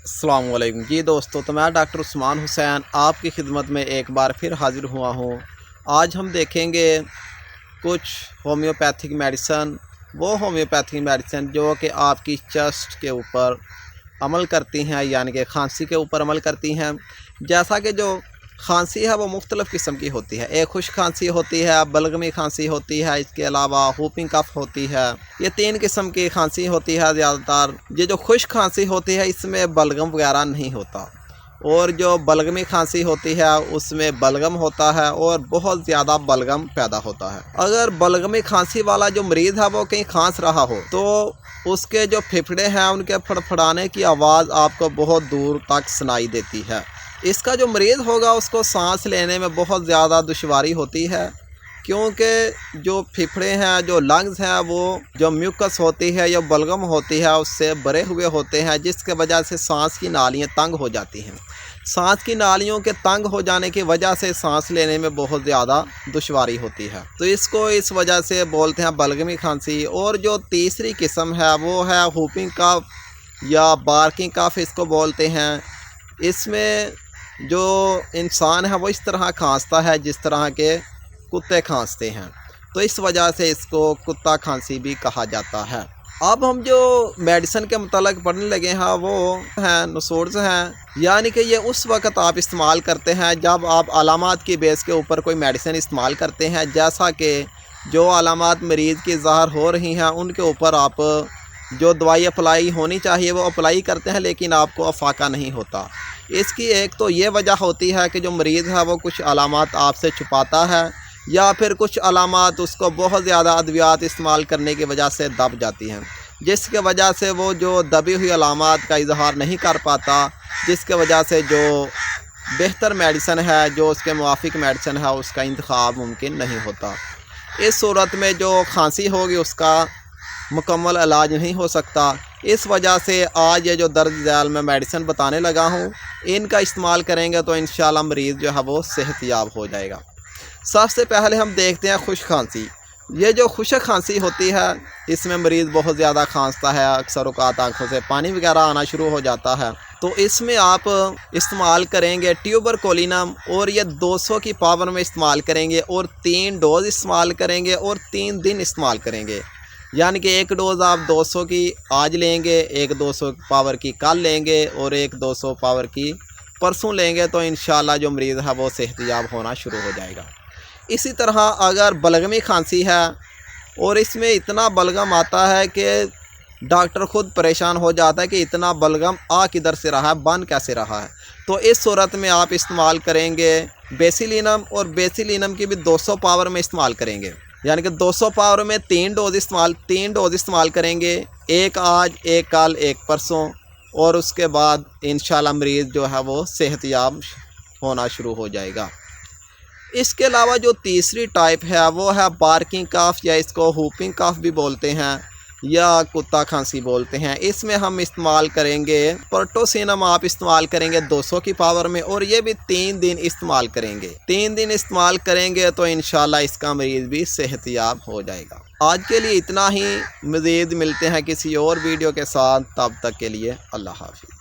السلام علیکم جی دوستو، تو میں ڈاکٹر عثمان حسین آپ کی خدمت میں ایک بار پھر حاضر ہوا ہوں۔ آج ہم دیکھیں گے کچھ ہومیوپیتھک میڈیسن، وہ ہومیوپیتھک میڈیسن جو کہ آپ کی چسٹ کے اوپر عمل کرتی ہیں، یعنی کہ کھانسی کے اوپر عمل کرتی ہیں۔ جیسا کہ جو کھانسی ہے وہ مختلف قسم کی ہوتی ہے، ایک خشک کھانسی ہوتی ہے، بلغمی کھانسی ہوتی ہے، اس کے علاوہ ہوپنگ کف ہوتی ہے۔ یہ تین قسم کی کھانسی ہوتی ہے زیادہ تر۔ یہ جو خشک کھانسی ہوتی ہے اس میں بلغم وغیرہ نہیں ہوتا، اور جو بلغمی کھانسی ہوتی ہے اس میں بلغم ہوتا ہے اور بہت زیادہ بلغم پیدا ہوتا ہے۔ اگر بلغمی کھانسی والا جو مریض ہے وہ کہیں کھانس رہا ہو تو اس کے جو پھیپھڑے ہیں ان کے پھڑپھڑانے کی آواز آپ کو بہت دور تک سنائی دیتی ہے۔ اس کا جو مریض ہوگا اس کو سانس لینے میں بہت زیادہ دشواری ہوتی ہے، کیونکہ جو پھیپھڑے ہیں، جو لنگز ہیں، وہ جو میوکس ہوتی ہے یا بلغم ہوتی ہے اس سے بھرے ہوئے ہوتے ہیں، جس کے وجہ سے سانس کی نالیاں تنگ ہو جاتی ہیں۔ سانس کی نالیوں کے تنگ ہو جانے کی وجہ سے سانس لینے میں بہت زیادہ دشواری ہوتی ہے، تو اس کو اس وجہ سے بولتے ہیں بلغمی کھانسی۔ اور جو تیسری قسم ہے وہ ہے ہوپنگ کف یا بارکنگ کف اس کو بولتے ہیں۔ اس میں جو انسان ہے وہ اس طرح کھانستا ہے جس طرح کے کتے کھانستے ہیں، تو اس وجہ سے اس کو کتا کھانسی بھی کہا جاتا ہے۔ اب ہم جو میڈیسن کے متعلق پڑھنے لگے ہیں وہ ہیں نسورز ہیں، یعنی کہ یہ اس وقت آپ استعمال کرتے ہیں جب آپ علامات کی بیس کے اوپر کوئی میڈیسن استعمال کرتے ہیں، جیسا کہ جو علامات مریض کی ظاہر ہو رہی ہیں ان کے اوپر آپ جو دوائی اپلائی ہونی چاہیے وہ اپلائی کرتے ہیں، لیکن آپ کو افاقہ نہیں ہوتا۔ اس کی ایک تو یہ وجہ ہوتی ہے کہ جو مریض ہے وہ کچھ علامات آپ سے چھپاتا ہے، یا پھر کچھ علامات اس کو بہت زیادہ ادویات استعمال کرنے کی وجہ سے دب جاتی ہیں، جس کی وجہ سے وہ جو دبی ہوئی علامات کا اظہار نہیں کر پاتا، جس کی وجہ سے جو بہتر میڈیسن ہے، جو اس کے موافق میڈیسن ہے، اس کا انتخاب ممکن نہیں ہوتا۔ اس صورت میں جو کھانسی ہوگی اس کا مکمل علاج نہیں ہو سکتا۔ اس وجہ سے آج یہ جو درج ذیل میں میڈیسن بتانے لگا ہوں ان کا استعمال کریں گے تو انشاءاللہ مریض جو ہے وہ صحت یاب ہو جائے گا۔ سب سے پہلے ہم دیکھتے ہیں خشک کھانسی۔ یہ جو خشک کھانسی ہوتی ہے اس میں مریض بہت زیادہ کھانستا ہے، اکثر اوقات آنکھوں سے پانی وغیرہ آنا شروع ہو جاتا ہے، تو اس میں آپ استعمال کریں گے ٹیوبرکولینم، اور یہ 200 کی پاور میں استعمال کریں گے، اور 3 ڈوز استعمال کریں گے اور 3 دن استعمال کریں گے۔ یعنی کہ ایک ڈوز آپ 200 کی آج لیں گے، ایک 200 پاور کی کل لیں گے، اور ایک 200 پاور کی پرسوں لیں گے، تو انشاءاللہ جو مریض ہے وہ صحت یاب ہونا شروع ہو جائے گا۔ اسی طرح اگر بلغمی کھانسی ہے اور اس میں اتنا بلغم آتا ہے کہ ڈاکٹر خود پریشان ہو جاتا ہے کہ اتنا بلغم کدھر سے رہا ہے، بن کیسے رہا ہے، تو اس صورت میں آپ استعمال کریں گے بیسیلینم، اور بیسیلینم کی بھی 200 پاور میں استعمال کریں گے، یعنی کہ 200 پاور میں 3 ڈوز استعمال کریں گے، ایک آج، ایک کل، ایک پرسوں، اور اس کے بعد انشاءاللہ مریض جو ہے وہ صحت یاب ہونا شروع ہو جائے گا۔ اس کے علاوہ جو تیسری ٹائپ ہے وہ ہے بارکنگ کف، یا اس کو ہوپنگ کف بھی بولتے ہیں یا کتا کھانسی بولتے ہیں۔ اس میں ہم استعمال کریں گے پرٹوسینم، آپ استعمال کریں گے 200 کی پاور میں، اور یہ بھی 3 دن استعمال کریں گے۔ 3 دن استعمال کریں گے تو انشاءاللہ اس کا مریض بھی صحت یاب ہو جائے گا۔ آج کے لیے اتنا ہی، مزید ملتے ہیں کسی اور ویڈیو کے ساتھ، تب تک کے لیے اللہ حافظ۔